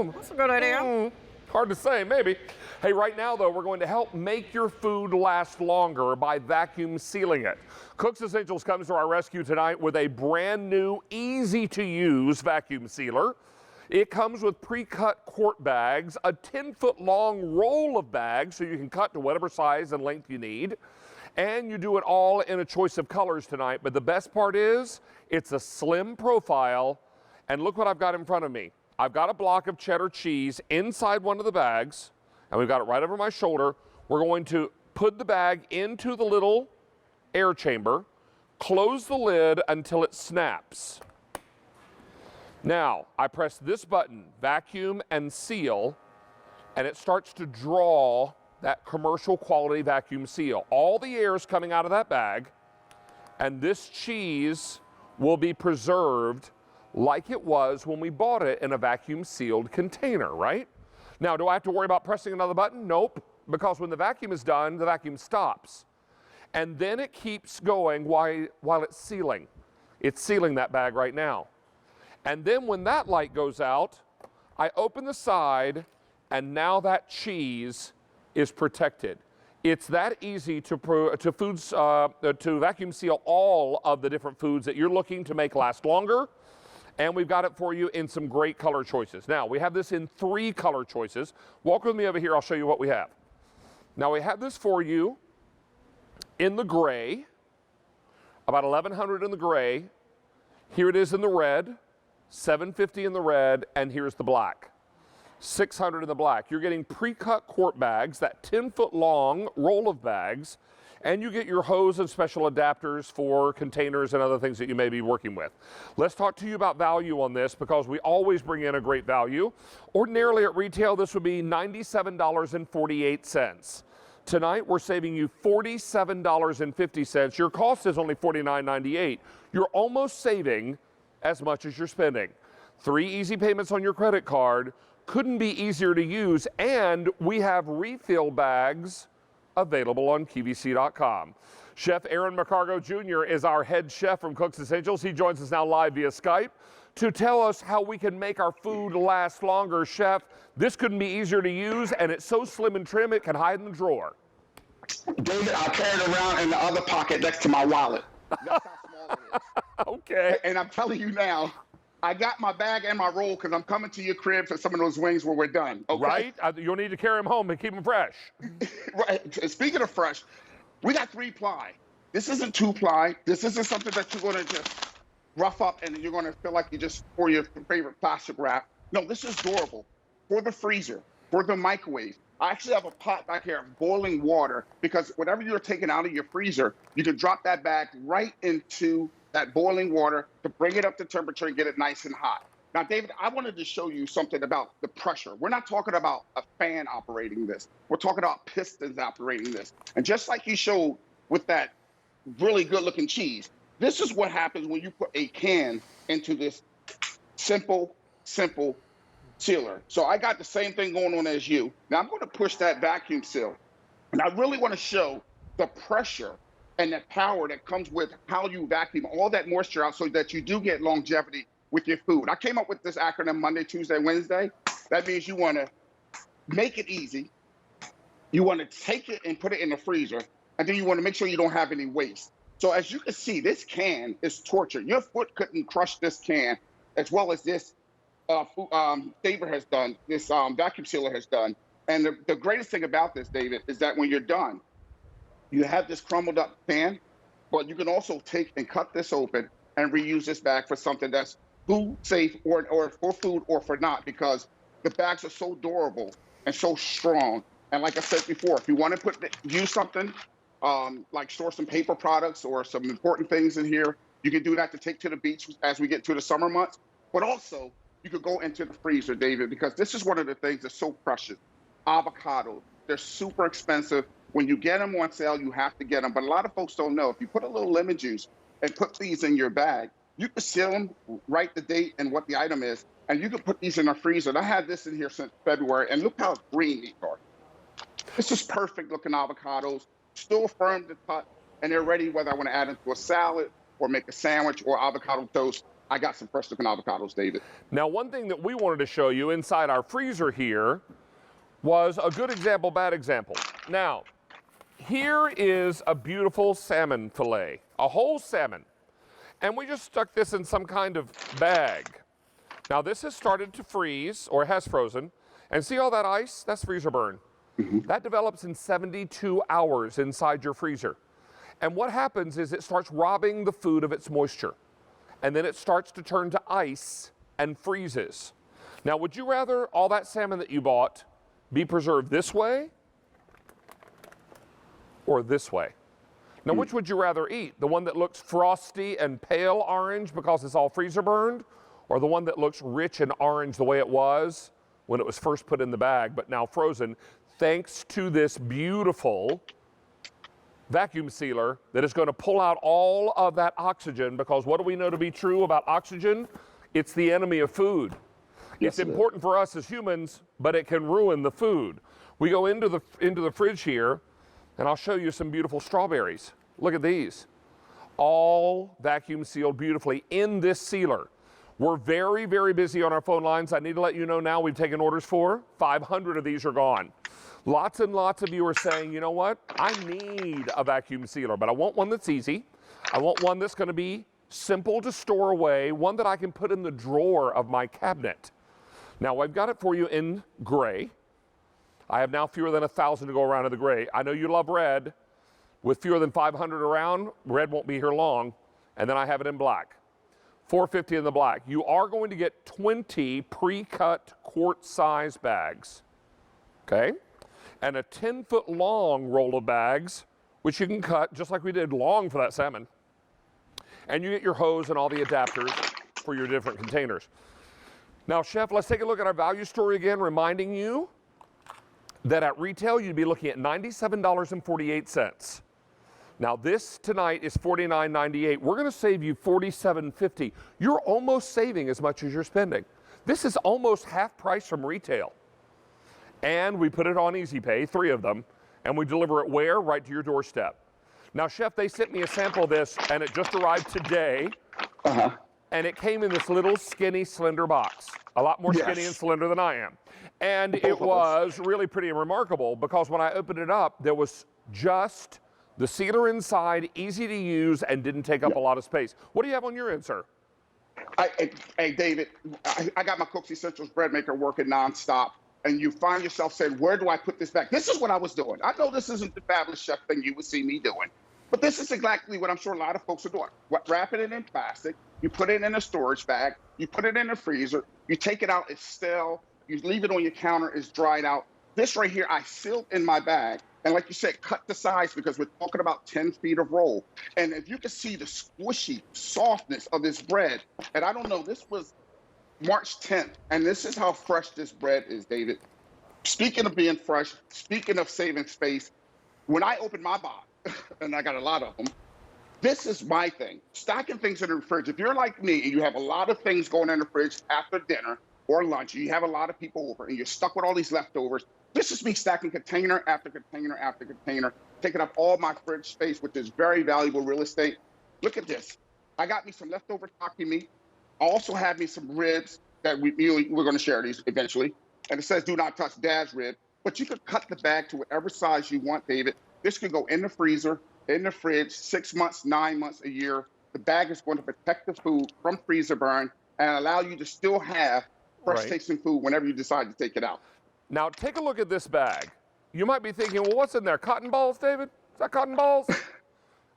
That's a good idea. Hard to say, maybe. Hey, right now, though, we're going to help make your food last longer by vacuum sealing it. Cook's Essentials comes to our rescue tonight with a brand new, easy-to-use vacuum sealer. It comes with pre-cut quart bags, a 10-foot long roll of bags so you can cut to whatever size and length you need. And you do it all in a choice of colors tonight. But the best part is it's a slim profile. And look what I've got in front of me. I've got a block of cheddar cheese inside one of the bags, and we've got it right over my shoulder. We're going to put the bag into the little air chamber, close the lid until it snaps. Now, I press this button, vacuum and seal, and it starts to draw that commercial quality vacuum seal. All the air is coming out of that bag, and this cheese will be preserved like it was when we bought it in a vacuum sealed container, right? Now, do I have to worry about pressing another button? Nope, because when the vacuum is done, the vacuum stops. And then it keeps going while it's sealing. It's sealing that bag right now. And then when that light goes out, I open the side, and now that cheese is protected. It's that easy to vacuum seal all of the different foods that you're looking to make last longer. And we've got it for you in some great color choices. Now, we have this in 3 color choices. Walk with me over here, I'll show you what we have. Now, we have this for you in the gray, about $1,100 in the gray. Here it is in the red, $750 in the red, and here's the black, $600 in the black. You're getting pre-cut quart bags, that 10-foot long roll of bags, and you get your hose and special adapters for containers and other things that you may be working with. Let's talk to you about value on this, because we always bring in a great value. Ordinarily at retail, this would be $97.48. Tonight, we're saving you $47.50. Your cost is only $49.98. You're almost saving as much as you're spending. 3 easy payments on your credit card. Couldn't be easier to use, and we have refill bags available on QVC.com. Chef Aaron McCargo Jr. is our head chef from Cook's Essentials. He joins us now live via Skype to tell us how we can make our food last longer. Chef, this couldn't be easier to use, and it's so slim and trim it can hide in the drawer. David, I carry it around in the other pocket next to my wallet. That's how small it is. Okay. And I'm telling you now, I got my bag and my roll because I'm coming to your crib for some of those wings when we're done. Okay? Right? You'll need to carry them home and keep them fresh. Right. Speaking of fresh, we got 3-ply. This isn't 2-ply. This isn't something that you're going to just rough up and you're going to feel like you just pour your favorite plastic wrap. No, this is durable for the freezer, for the microwave. I actually have a pot back here of boiling water because whatever you're taking out of your freezer, you can drop that bag right into that boiling water to bring it up to temperature and get it nice and hot. Now, David, I wanted to show you something about the pressure. We're not talking about a fan operating this. We're talking about pistons operating this. And just like you showed with that really good-looking cheese, this is what happens when you put a can into this simple sealer. So I got the same thing going on as you. Now I'm going to push that vacuum seal. And I really want to show the pressure and the power that comes with how you vacuum all that moisture out so that you do get longevity with your food. I came up with this acronym Monday, Tuesday, Wednesday. That means you want to make it easy. You want to take it and put it in the freezer. And then you want to make sure you don't have any waste. So as you can see, this can is torture. Your foot couldn't crush this can as well as this saver has done, this vacuum sealer has done. And the greatest thing about this, David, is that when you're done, you have this crumbled up pan, but you can also take and cut this open and reuse this bag for something that's food safe or for food or for not, because the bags are so durable and so strong. And like I said before, if you want to use something like store some paper products or some important things in here, you can do that to take to the beach as we get to the summer months. But also, you could go into the freezer, David, because this is one of the things that's so precious. Avocados, they're super expensive. When you get them on sale, you have to get them. But a lot of folks don't know. If you put a little lemon juice and put these in your bag, you can seal them, write the date and what the item is, and you can put these in the freezer. And I had this in here since February, and look how green these are. This is perfect looking avocados, still firm to cut, and they're ready whether I want to add them to a salad or make a sandwich or avocado toast. I got some fresh looking avocados, David. Now, one thing that we wanted to show you inside our freezer here was a good example, bad example. Now, here is a beautiful salmon fillet, a whole salmon. And we just stuck this in some kind of bag. Now, this has started to freeze, or has frozen. And see all that ice? That's freezer burn. That develops in 72 hours inside your freezer. And what happens is it starts robbing the food of its moisture. And then it starts to turn to ice and freezes. Now, would you rather all that salmon that you bought be preserved this way or this way? Now, which would you rather eat? The one that looks frosty and pale orange because it's all freezer burned, or the one that looks rich and orange the way it was when it was first put in the bag, but now frozen, thanks to this beautiful vacuum sealer that is going to pull out all of that oxygen, because what do we know to be true about oxygen? It's the enemy of food. Yes, it's important for us as humans, but it can ruin the food. We go into the fridge here, and I'll show you some beautiful strawberries. Look at these. All vacuum sealed beautifully in this sealer. We're very, very busy on our phone lines. I need to let you know now we've taken orders for 500 of these are gone. Lots and lots of you are saying, you know what? I need a vacuum sealer, but I want one that's easy. I want one that's going to be simple to store away, one that I can put in the drawer of my cabinet. Now, I've got it for you in gray. I have now fewer than 1,000 to go around in the gray. I know you love red. With fewer than 500 around, red won't be here long. And then I have it in black. $4.50 in the black. You are going to get 20 pre-cut quart-size bags. Okay? And a 10-foot long roll of bags, which you can cut just like we did long for that salmon. And you get your hose and all the adapters for your different containers. Now, Chef, let's take a look at our value story again, reminding you that at retail you'd be looking at $97.48. Now, this tonight is $49.98. We're going to save you $47.50. You're almost saving as much as you're spending. This is almost half price from retail. And we put it on Easy Pay, 3 of them, and we deliver it where? Right to your doorstep. Now, Chef, they sent me a sample of this, and it just arrived today. And it came in this little skinny, slender box. A lot more skinny and slender than I am. And it was really pretty and remarkable, because when I opened it up, there was just the sealer inside, easy to use, and didn't take up a lot of space. What do you have on your end, sir? Hey, David, I got my Cooks Essentials bread maker working nonstop. And you find yourself saying, where do I put this back? This is what I was doing. I know this isn't the fabulous chef thing you would see me doing, but this is exactly what I'm sure a lot of folks are doing. Wrapping it in plastic, you put it in a storage bag, you put it in a freezer, you take it out, it's stale, you leave it on your counter, it's dried out. This right here, I sealed in my bag. And like you said, cut the size, because we're talking about 10 feet of roll. And if you can see the squishy softness of this bread, and I don't know, this was March 10th, and this is how fresh this bread is, David. Speaking of being fresh, speaking of saving space, when I open my box, and I got a lot of them, this is my thing. Stacking things in the fridge. If you're like me and you have a lot of things going in the fridge after dinner or lunch, and you have a lot of people over, and you're stuck with all these leftovers, this is me stacking container after container after container, taking up all my fridge space, which is very valuable real estate. Look at this. I got me some leftover turkey meat. I also have me some ribs that we're going to share these eventually. And it says, do not touch Dad's rib. But you could cut the bag to whatever size you want, David. This could go in the freezer, in the fridge, 6 months, 9 months, a year. The bag is going to protect the food from freezer burn and allow you to still have fresh tasting food whenever you decide to take it out. Now, take a look at this bag. You might be thinking, well, what's in there? Cotton balls, David? Is that cotton balls?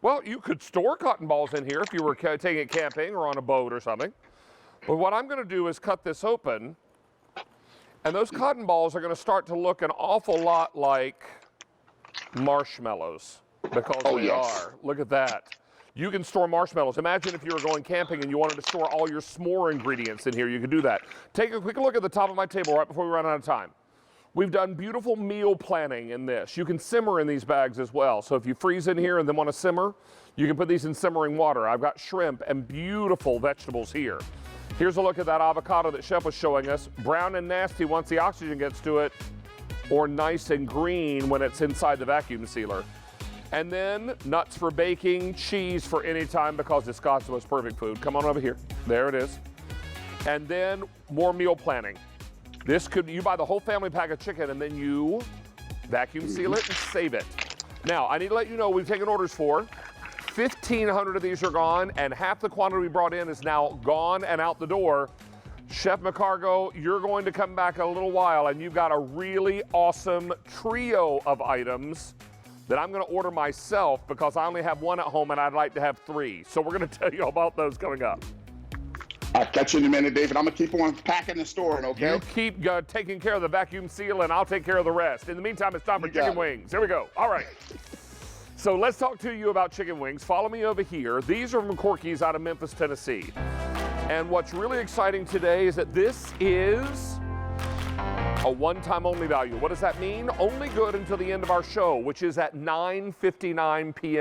Well, you could store cotton balls in here if you were taking it camping or on a boat or something. But what I'm going to do is cut this open, and those cotton balls are going to start to look an awful lot like marshmallows, because they are. Look at that. You can store marshmallows. Imagine if you were going camping and you wanted to store all your s'more ingredients in here. You could do that. Take a quick look at the top of my table right before we run out of time. We've done beautiful meal planning in this. You can simmer in these bags as well. So if you freeze in here and then want to simmer, you can put these in simmering water. I've got shrimp and beautiful vegetables here. Here's a look at that avocado that Chef was showing us. Brown and nasty once the oxygen gets to it, or nice and green when it's inside the vacuum sealer. And then nuts for baking, cheese for any time because it's God's most perfect food. Come on over here. There it is. And then more meal planning. This could, you buy the whole family pack of chicken and then you vacuum seal it and save it. Now, I need to let you know we've taken orders for 1,500 of these are gone, and half the quantity we brought in is now gone and out the door. Chef McCargo, you're going to come back in a little while, and you've got a really awesome trio of items that I'm going to order myself because I only have one at home and I'd like to have 3. So we're going to tell you about those coming up. I'll catch you in a minute, David. I'm going to keep on packing and storing, okay? You keep taking care of the vacuum seal, and I'll take care of the rest. In the meantime, it's time for chicken wings. Here we go. All right. So let's talk to you about chicken wings. Follow me over here. These are from Corky's out of Memphis, Tennessee. And what's really exciting today is that this is a one-time only value. What does that mean? Only good until the end of our show, which is at 9:59 p.m.